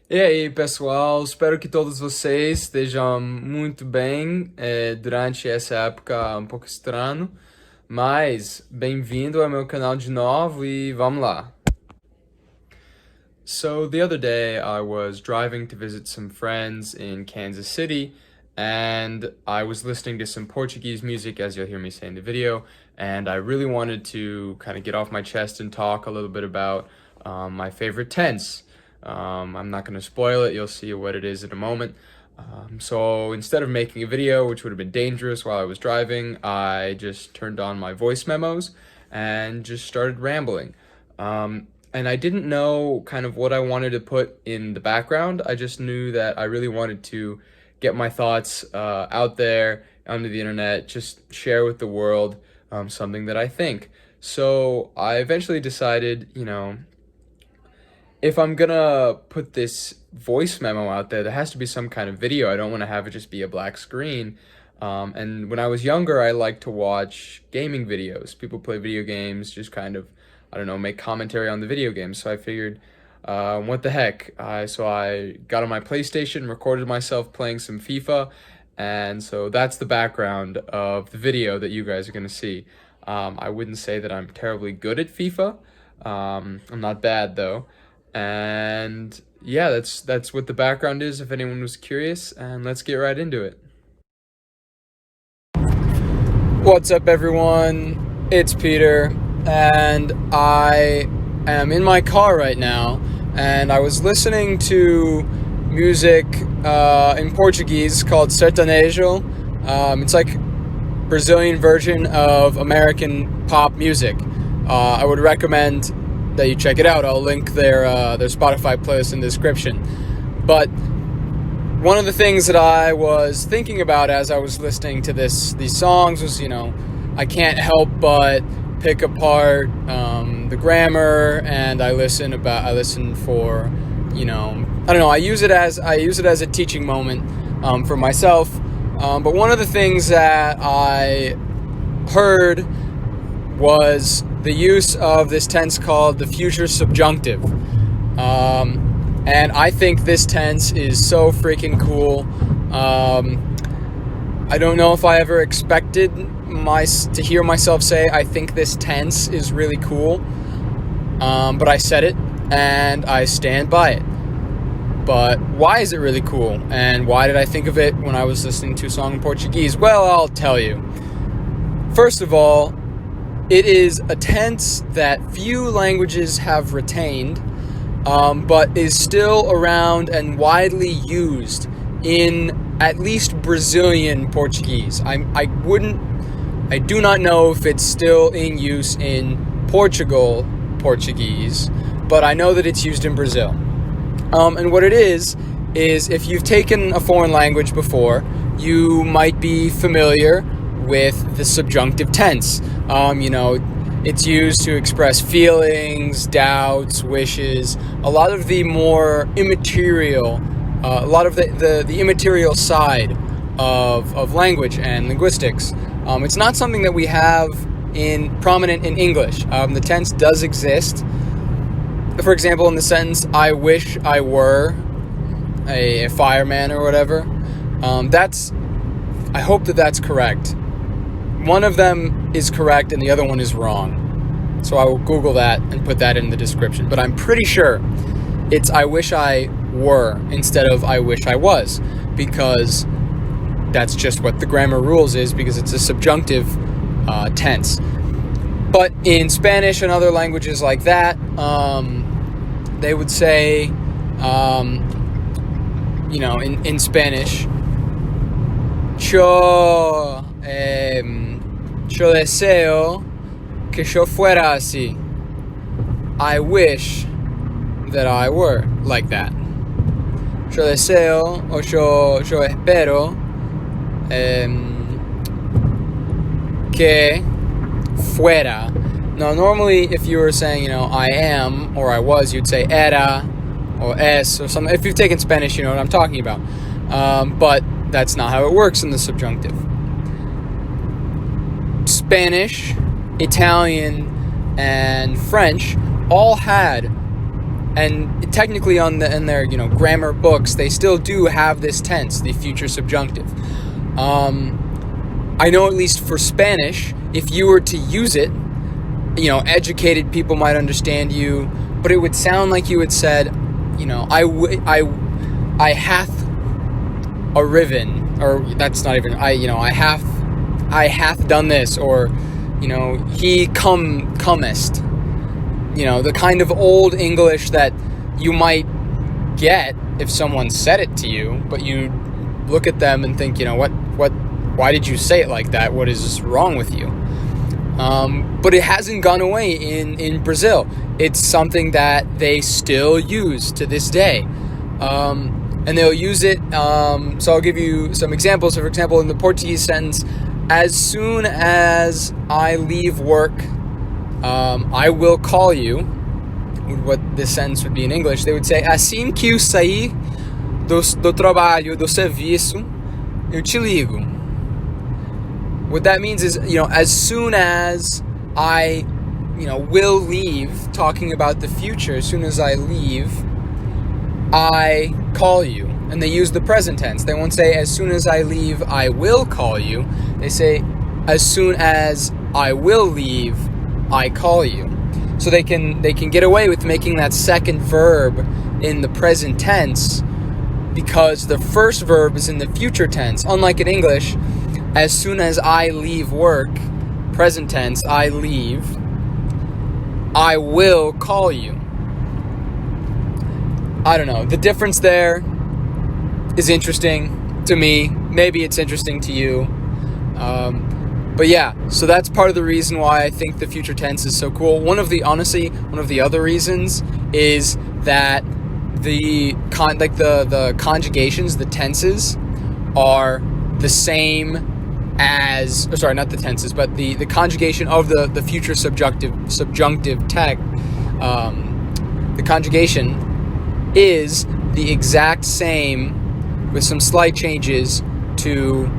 E aí, pessoal, espero que todos vocês estejam muito bem durante essa época um pouco estranha, mas bem-vindo ao meu canal de novo e vamos lá. So the other day I was driving to visit some friends in Kansas City and I was listening to some Portuguese music, as you'll hear me say in the video, and I really wanted to kind of get off my chest and talk a little bit about my favorite tense. I'm not going to spoil it, you'll see what it is in a moment. So instead of making a video, which would have been dangerous while I was driving, I just turned on my voice memos and just started rambling. And I didn't know kind of what I wanted to put in the background. I just knew that I really wanted to get my thoughts out there onto the internet, just share with the world something that I think. So I eventually decided, if I'm gonna put this voice memo out there, there has to be some kind of video. I don't want to have it just be a black screen. And when I was younger, I liked to watch gaming videos. People play video games, just kind of, I don't know, make commentary on the video games. So I figured, what the heck? So I got on my PlayStation, recorded myself playing some FIFA, and so that's the background of the video that you guys are gonna see. I wouldn't say that I'm terribly good at FIFA. I'm not bad though. And yeah, that's what the background is if anyone was curious, and let's get right into it. What's up, everyone? It's Peter, and I am in my car right now, and I was listening to music in Portuguese called sertanejo. It's like Brazilian version of American pop music. I would recommend that you check it out. I'll link their Spotify playlist in the description. But one of the things that I was thinking about as I was listening to these songs was, I can't help but pick apart the grammar, and I listen for, I don't know. I use it as a teaching moment for myself. But one of the things that I heard was the use of this tense called the future subjunctive. And I think this tense is so freaking cool. I don't know if I ever expected to hear myself say I think this tense is really cool. But I said it, and I stand by it. But why is it really cool? And why did I think of it when I was listening to a song in Portuguese? Well, I'll tell you. First of all, it is a tense that few languages have retained, but is still around and widely used in at least Brazilian Portuguese. I do not know if it's still in use in Portugal Portuguese, but I know that it's used in Brazil. And what it is if you've taken a foreign language before, you might be familiar with the subjunctive tense. It's used to express feelings, doubts, wishes, a lot of the more immaterial, a lot of the immaterial side of language and linguistics. It's not something that we have prominent in English. The tense does exist. For example, in the sentence, I wish I were a fireman or whatever. I hope that that's correct. One of them is correct and the other one is wrong. So I will Google that and put that in the description. But I'm pretty sure it's I wish I were instead of I wish I was, because that's just what the grammar rules is, because it's a subjunctive tense. But in Spanish and other languages like that, they would say, in Spanish, yo deseo que yo fuera así. I wish that I were like that. Yo deseo, o yo espero que fuera. Now, normally, if you were saying, I am or I was, you'd say era or es or something. If you've taken Spanish, you know what I'm talking about. But that's not how it works in the subjunctive. Spanish, Italian, and French all had and technically in their grammar books, they still do have this tense, the future subjunctive. I know at least for Spanish, if you were to use it, educated people might understand you, but it would sound like you had said, I hath arriven, or that's not even, I hath done this, or, he comest. The kind of old English that you might get if someone said it to you, but you look at them and think, why did you say it like that? What is wrong with you? But it hasn't gone away in Brazil. It's something that they still use to this day. And they'll use it, so I'll give you some examples. So for example, in the Portuguese sentence, as soon as I leave work, I will call you. What this sentence would be in English, they would say, assim que eu sair do trabalho, do serviço, eu te ligo. What that means is, as soon as I, will leave, talking about the future, as soon as I leave, I call you. And they use the present tense. They won't say, as soon as I leave, I will call you. They say, as soon as I will leave, I call you. So they can get away with making that second verb in the present tense because the first verb is in the future tense. Unlike in English, as soon as I leave work, present tense, I leave, I will call you. I don't know. The difference there is interesting to me. Maybe it's interesting to you. But yeah, so that's part of the reason why I think the future tense is so cool. One of the other reasons is that the conjugations, the tenses, are the same as, not the tenses, but the conjugation of the future subjunctive text. The conjugation is the exact same with some slight changes to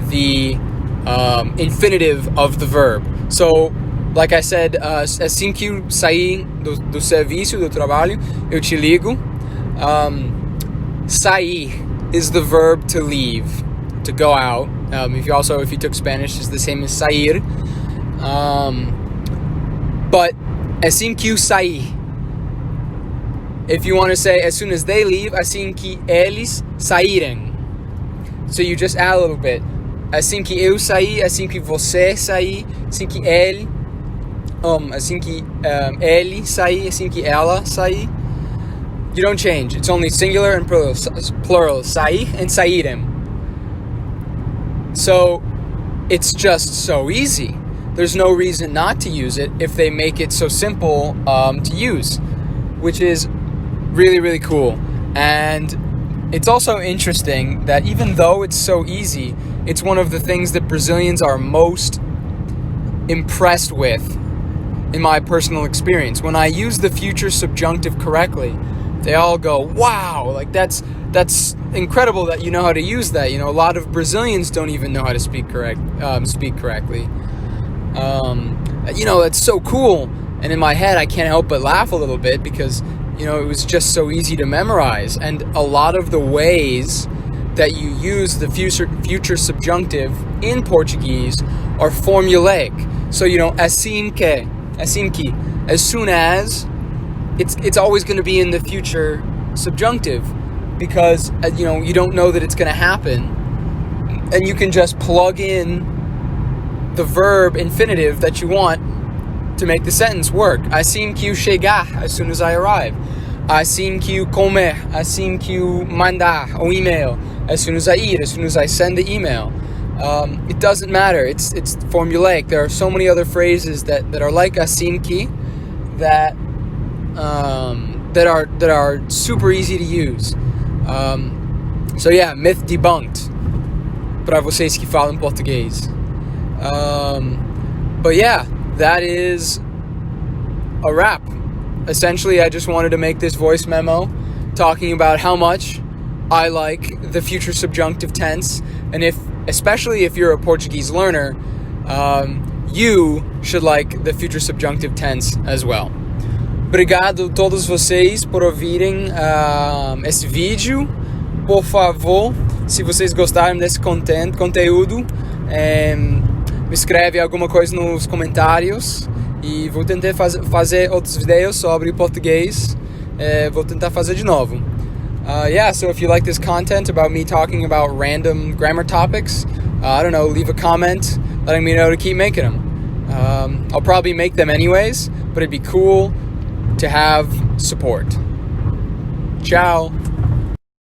the infinitive of the verb. So, like I said, assim que eu sair do serviço, do trabalho, eu te ligo. Sair is the verb to leave, to go out. If you took Spanish, it's the same as sair. But assim que eu sair, if you want to say as soon as they leave, assim que eles saírem. So you just add a little bit. Assim que eu sair, assim que você sair, assim que ele, ele sair, assim que ela sair. You don't change. It's only singular and plural. Sair and saírem. So it's just so easy. There's no reason not to use it if they make it so simple to use, which is really, really cool. And it's also interesting that even though it's so easy, it's one of the things that Brazilians are most impressed with, in my personal experience. When I use the future subjunctive correctly, they all go, wow, like that's incredible that you know how to use that. A lot of Brazilians don't even know how to speak correctly. It's so cool. And in my head, I can't help but laugh a little bit because, it was just so easy to memorize. And a lot of the ways that you use the future subjunctive in Portuguese are formulaic. So, assim que, as soon as, it's always going to be in the future subjunctive because, you don't know that it's going to happen. And you can just plug in the verb infinitive that you want to make the sentence work. Assim que eu chegar, as soon as I arrive. Assim que eu comer, assim que eu mandar um email, as soon as I eat, as soon as I send the email. It doesn't matter. It's formulaic. There are so many other phrases that are like assim que that are super easy to use. So yeah, myth debunked. Para vocês que falam português. But yeah, that is a wrap. Essentially, I just wanted to make this voice memo talking about how much I like the future subjunctive tense, and especially if you're a Portuguese learner, you should like the future subjunctive tense as well. Obrigado a todos vocês por ouvirem esse vídeo. Por favor, se vocês gostaram desse conteúdo, me escreve alguma coisa nos comentários e vou tentar fazer outros vídeos sobre português. Vou tentar fazer de novo. So if you like this content about me talking about random grammar topics, I don't know, leave a comment letting me know to keep making them. I'll probably make them anyways, but it'd be cool to have support. Ciao.